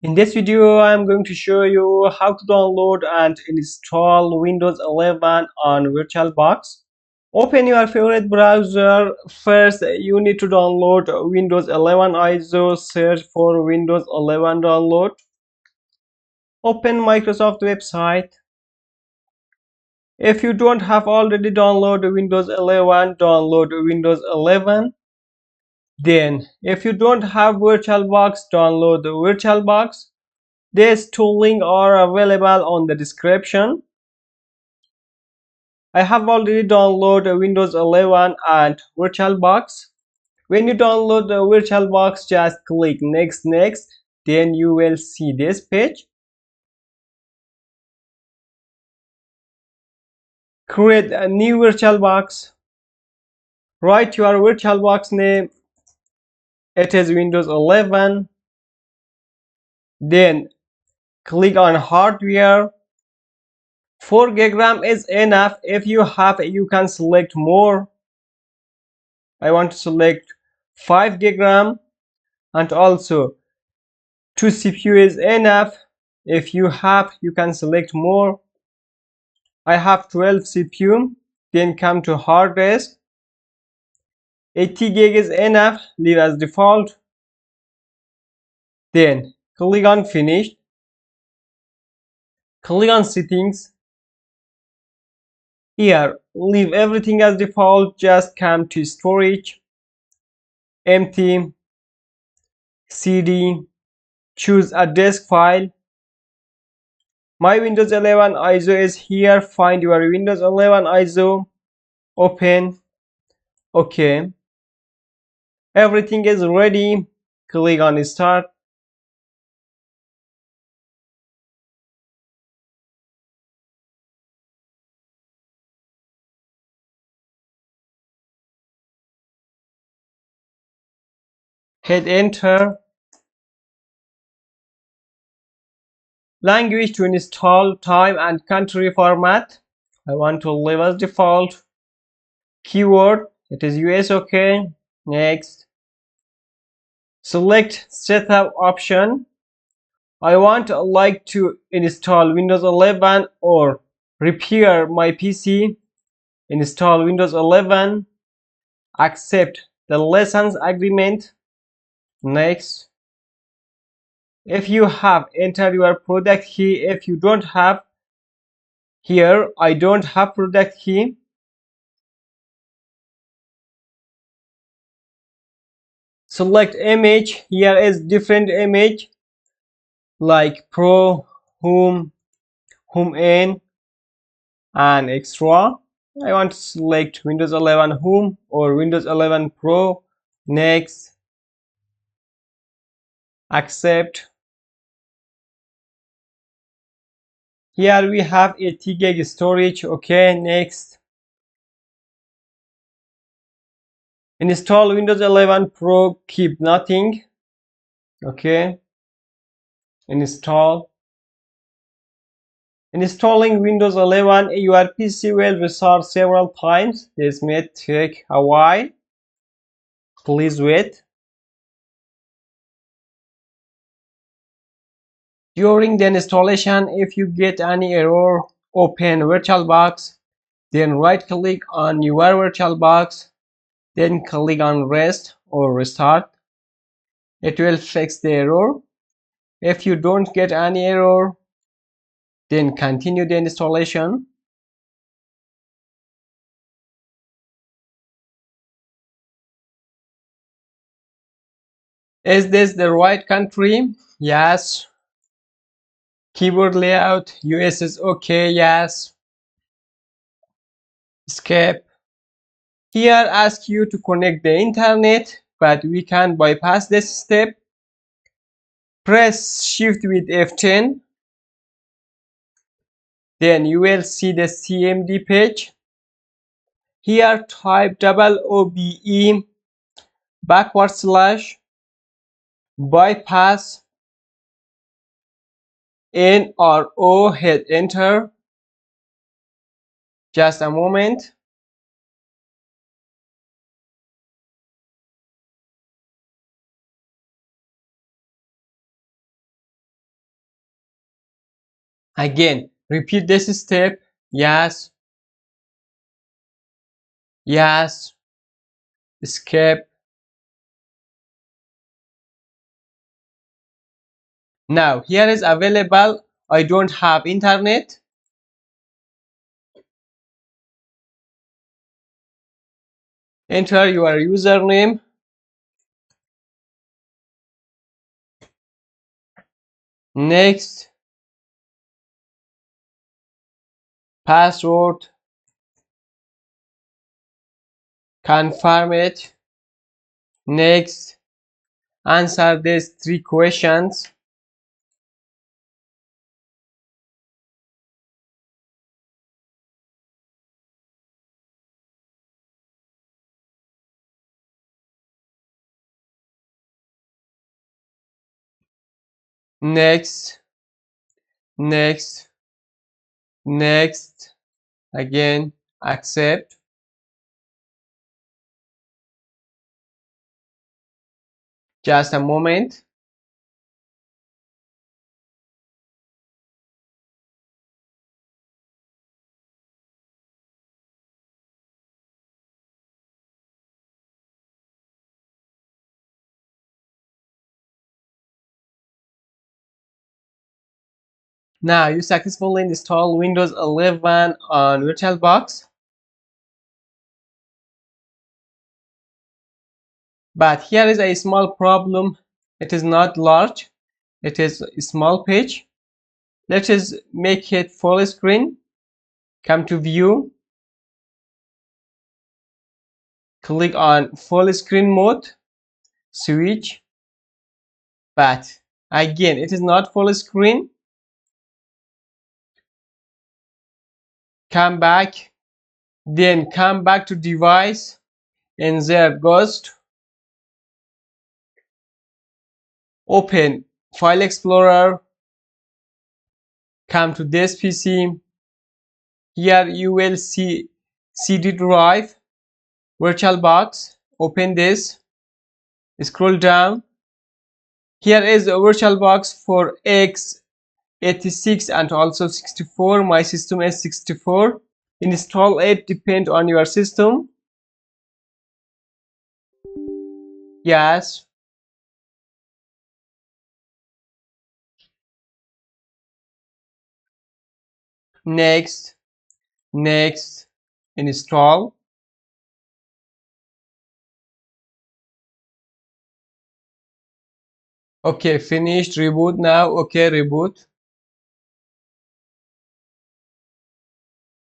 In this video, I am going to show you how to download and install Windows 11 on VirtualBox. Open your favorite browser. First, you need to download Windows 11 ISO. Search for Windows 11 download. Open Microsoft website. If you don't have already downloaded Windows 11, download Windows 11. Then, if you don't have VirtualBox, download the VirtualBox. These two links are available on the description. I have already downloaded Windows 11 and VirtualBox. When you download the VirtualBox, just click next. Then you will see this page. Create a new VirtualBox. Write your VirtualBox name. It is Windows 11. Then click on hardware. 4 GB is enough. If you have, you can select more. I want to select 5 GB, and also 2 CPU is enough. If you have, you can select more. I have 12 CPU. Then come to hard disk. 80 GB is enough. Leave as default. Then click on finish. Click on settings. Here, leave everything as default. Just come to storage, empty, CD, choose a disk file. My Windows 11 ISO is here. Find your Windows 11 ISO, open, OK. Everything is ready. Click on start. Hit enter. Language to install, time and country format. I want to leave as default. Keyword, it is US. OK. Next. Select setup option. I want to install Windows 11 or repair my PC. Install Windows 11. Accept the license agreement. Next. If you have, enter your product key. If you don't have, here I don't have product key. Select image. Here is different image like Pro, Home, Home In and Extra. I want to select Windows 11 Home or Windows 11 Pro. Next. Accept. Here we have 80 GB storage. OK. Next. Install Windows 11 Pro. Keep nothing. OK. Install. Installing Windows 11, your PC will restart several times. This may take a while. Please wait. During the installation, if you get any error, open VirtualBox, then right-click on your VirtualBox, then click on Rest or Restart. It will fix the error. If you don't get any error, then continue the installation. Is this the right country? Yes. Keyboard layout, US is OK. Yes. Escape. Here asks you to connect the internet, but we can bypass this step. Press Shift with F10. Then you will see the CMD page. Here type OOBE / bypass NRO. Hit enter. Just a moment. Again, repeat this step. Yes, yes, skip. Now here is available. I don't have internet. Enter your username. Next, password. Confirm it. Next, answer these 3 questions. Next, next, next. Again, accept. Just a moment. Now you successfully install Windows 11 on VirtualBox. But here is a small problem. It is not large. It is a small page. Let us make it full screen. Come to view. Click on full screen mode. Switch. But again, it is not full screen. Come back. Then come back to device. And there Ghost. Open File Explorer. Come to this PC. Here you will see CD drive, VirtualBox. Open this. Scroll down. Here is a VirtualBox for x86 and also 64. My system is 64. Install it depend on your system. Yes. Next. Next. Install. Okay, finished. Reboot now. Okay, reboot.